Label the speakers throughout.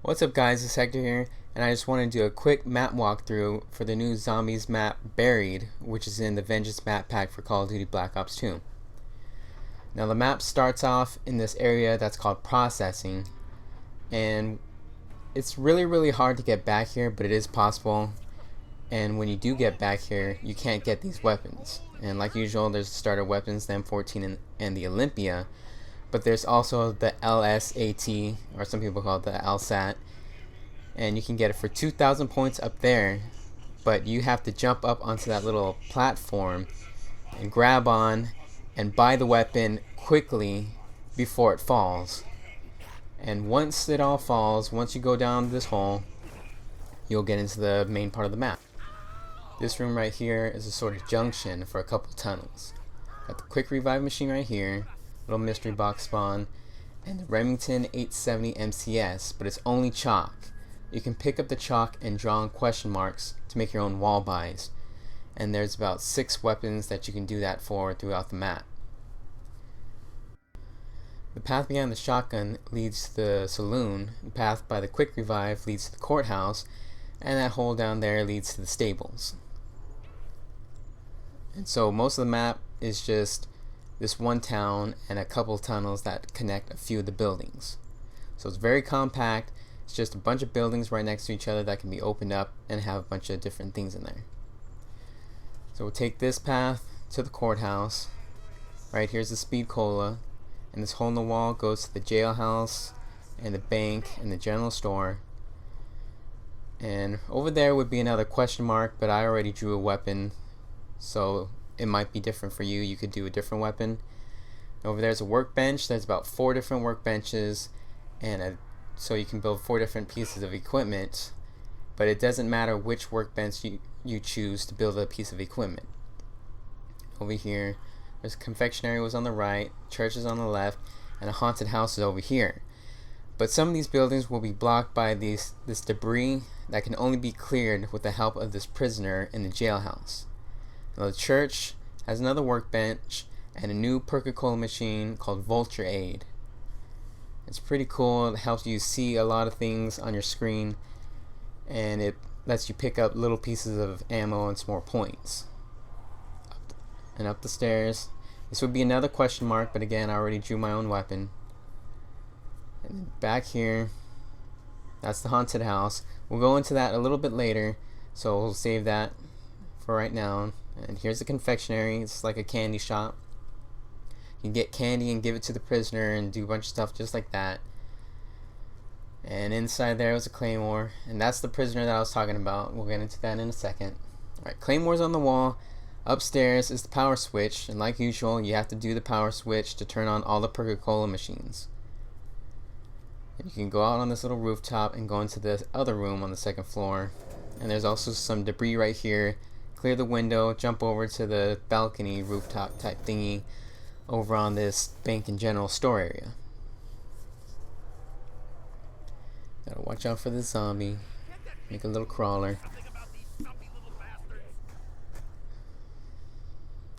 Speaker 1: What's up guys, it's Hector here, and I just want to do a quick map walkthrough for the new Zombies map Buried, which is in the Vengeance map pack for Call of Duty Black Ops 2. Now the map starts off in this area that's called Processing, and it's really hard to get back here, but it is possible. And when you do get back here, you can't get these weapons. And like usual, there's the starter weapons, the M14 and the Olympia. But there's also the LSAT, or some people call it the LSAT, and you can get it for 2,000 points up there, but you have to jump up onto that little platform and grab on and buy the weapon quickly before it falls. And once it all falls, once you go down this hole, you'll get into the main part of the map. This room right here is a sort of junction for a couple tunnels. Got the quick revive machine right here, little mystery box spawn, and the Remington 870 MCS, but it's only chalk. You can pick up the chalk and draw on question marks to make your own wall buys, and there's about 6 weapons that you can do that for throughout the map. The path behind the shotgun leads to the saloon, the path by the quick revive leads to the courthouse, and that hole down there leads to the stables. And so most of the map is just this one town and a couple tunnels that connect a few of the buildings. So it's very compact. It's just a bunch of buildings right next to each other that can be opened up and have a bunch of different things in there. So we'll take this path to the courthouse. Right here's the speed cola, and this hole in the wall goes to the jailhouse and the bank and the general store. And over there would be another question mark, but I already drew a weapon, so it might be different for you. You could do a different weapon. Over there's a workbench. There's about 4 different workbenches, and so you can build 4 different pieces of equipment, but it doesn't matter which workbench you choose to build a piece of equipment. Over here there's a confectionery was on the right, church is on the left, and a haunted house is over here. But some of these buildings will be blocked by this debris that can only be cleared with the help of this prisoner in the jailhouse. Now the church has another workbench and a new Perca-Cola machine called Vulture Aid. It's pretty cool. It helps you see a lot of things on your screen, and it lets you pick up little pieces of ammo and some more points. And up the stairs, this would be another question mark, but again, I already drew my own weapon. And back here, that's the haunted house. We'll go into that a little bit later, so we'll save that for right now. And here's the confectionery. It's like a candy shop. You can get candy and give it to the prisoner and do a bunch of stuff just like that. And inside there was a claymore, and that's the prisoner that I was talking about. We'll get into that in a second. Alright, claymore's on the wall. Upstairs is the power switch, and like usual, you have to do the power switch to turn on all the Perca-Cola machines. And you can go out on this little rooftop and go into the other room on the 2nd floor. And there's also some debris right here. Clear the window, jump over to the balcony rooftop type thingy over on this bank and general store area. Gotta watch out for the zombie. Make a little crawler.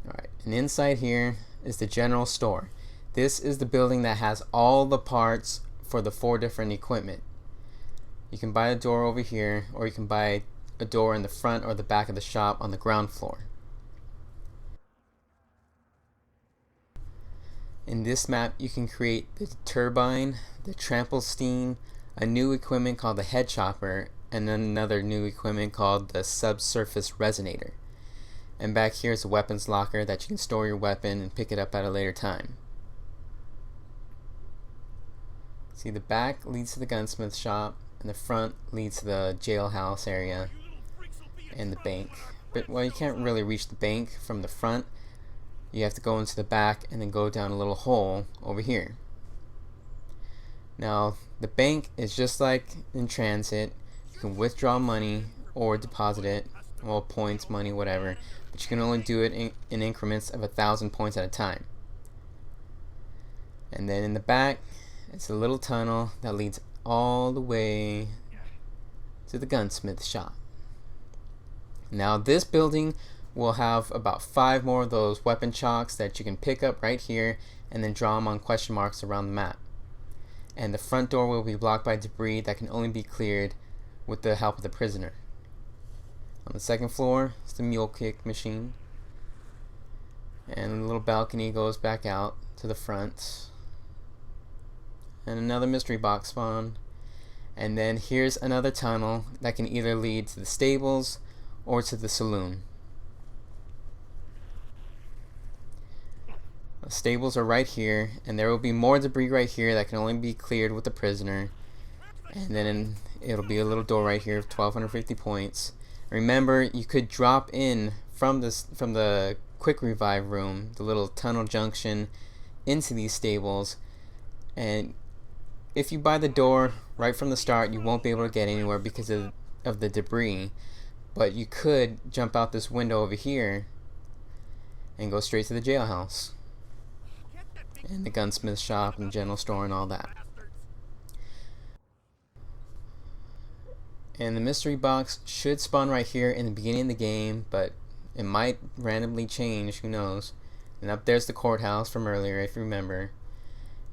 Speaker 1: Alright, and inside here is the general store. This is the building that has all the parts for the 4 different equipment. You can buy a door over here, or you can buy a door in the front or the back of the shop on the ground floor. In this map you can create the turbine, the trample steam, a new equipment called the head chopper, and then another new equipment called the subsurface resonator. And back here is a weapons locker that you can store your weapon and pick it up at a later time. See, the back leads to the gunsmith shop, and the front leads to the jailhouse area and the bank. But well, you can't really reach the bank from the front. You have to go into the back and then go down a little hole over here. Now the bank is just like in transit. You can withdraw money or deposit it, well, points, money, whatever, but you can only do it in increments of 1,000 points at a time. And then in the back, it's a little tunnel that leads all the way to the gunsmith shop. Now this building will have about 5 more of those weapon chalks that you can pick up right here and then draw them on question marks around the map. and the front door will be blocked by debris that can only be cleared with the help of the prisoner. On the second floor is the mule kick machine, and the little balcony goes back out to the front, and another mystery box spawn, and then here's another tunnel that can either lead to the stables or to the saloon. The stables are right here, and there will be more debris right here that can only be cleared with the prisoner, and then it'll be a little door right here of 1250 points. Remember, you could drop in from the quick revive room, the little tunnel junction, into these stables, and if you buy the door right from the start, you won't be able to get anywhere because of the debris, but you could jump out this window over here and go straight to the jailhouse and the gunsmith shop and general store and all that. And the mystery box should spawn right here in the beginning of the game, but it might randomly change, who knows. And up there's the courthouse from earlier, if you remember.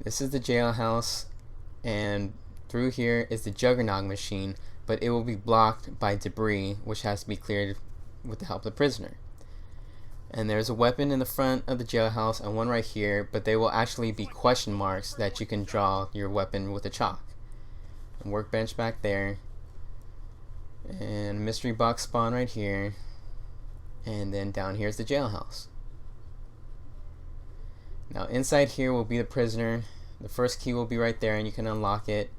Speaker 1: This is the jailhouse, and through here is the Juggernog machine, but it will be blocked by debris, which has to be cleared with the help of the prisoner. And there's a weapon in the front of the jailhouse and one right here, but they will actually be question marks that you can draw your weapon with a chalk. And workbench back there, and mystery box spawn right here, and then down here's the jailhouse. Now inside here will be the prisoner. The first key will be right there, and you can unlock it,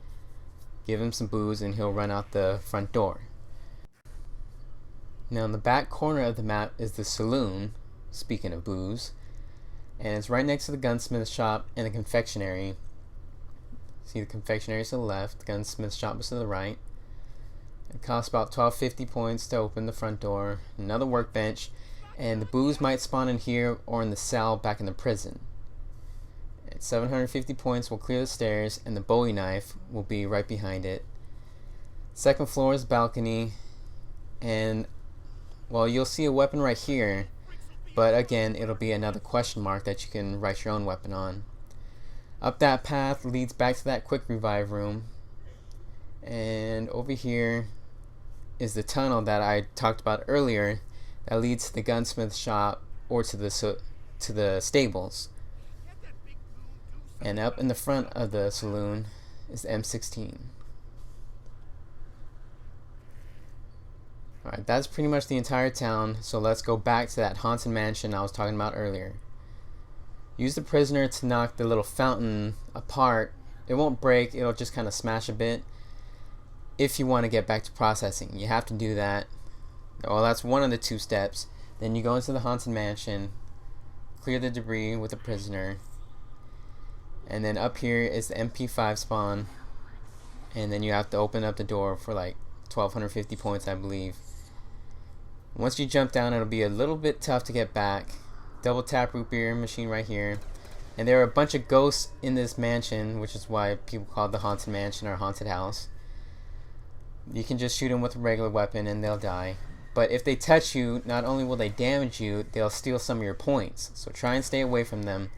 Speaker 1: give him some booze, and he'll run out the front door. Now in the back corner of the map is the saloon, speaking of booze, and it's right next to the gunsmith shop and the confectionery. See, the confectionery is to the left, the gunsmith shop is to the right. It costs about 1250 points to open the front door. Another workbench, and the booze might spawn in here or in the cell back in the prison. At 750 points will clear the stairs, and the Bowie knife will be right behind it. Second floor is balcony, and well, you'll see a weapon right here, but again, it'll be another question mark that you can write your own weapon on. Up that path leads back to that quick revive room, and over here is the tunnel that I talked about earlier that leads to the gunsmith shop or to the stables. And up in the front of the saloon is the M16. Alright, that's pretty much the entire town, so let's go back to that haunted mansion I was talking about earlier. Use the prisoner to knock the little fountain apart. It won't break, it'll just kind of smash a bit. If you want to get back to processing, you have to do that. Well, that's one of the two steps. Then you go into the haunted mansion, clear the debris with the prisoner, and then up here is the MP5 spawn, and then you have to open up the door for like 1250 points, I believe. Once you jump down, it'll be a little bit tough to get back. Double tap root beer machine right here, and there are a bunch of ghosts in this mansion, which is why people call it the haunted mansion or haunted house. You can just shoot them with a regular weapon and they'll die. But if they touch you, not only will they damage you, they'll steal some of your points. So try and stay away from them.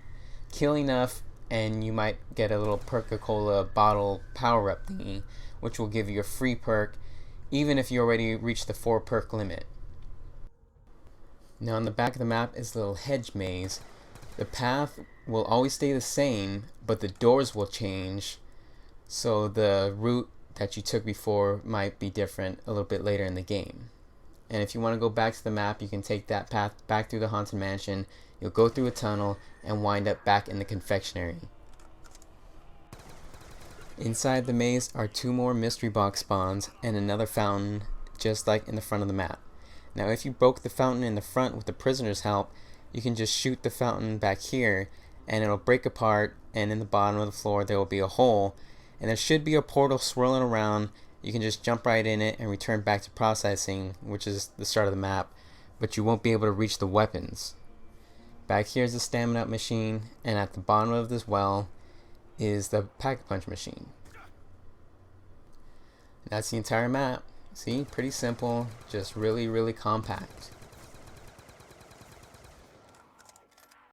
Speaker 1: Kill enough and you might get a little Perca-Cola bottle power-up thingy, which will give you a free perk, even if you already reached the 4 perk limit. Now on the back of the map is a little hedge maze. The path will always stay the same, but the doors will change. So the route that you took before might be different a little bit later in the game. And if you want to go back to the map, you can take that path back through the haunted mansion. You'll go through a tunnel and wind up back in the confectionery. Inside the maze are 2 more mystery box spawns and another fountain, just like in the front of the map. Now if you broke the fountain in the front with the prisoner's help, you can just shoot the fountain back here and it'll break apart, and in the bottom of the floor there will be a hole, and there should be a portal swirling around. You can just jump right in it and return back to processing, which is the start of the map, but you won't be able to reach the weapons. Back here is the stamina up machine, and at the bottom of this well is the Pack-a-Punch machine. That's the entire map. See, pretty simple, just really compact.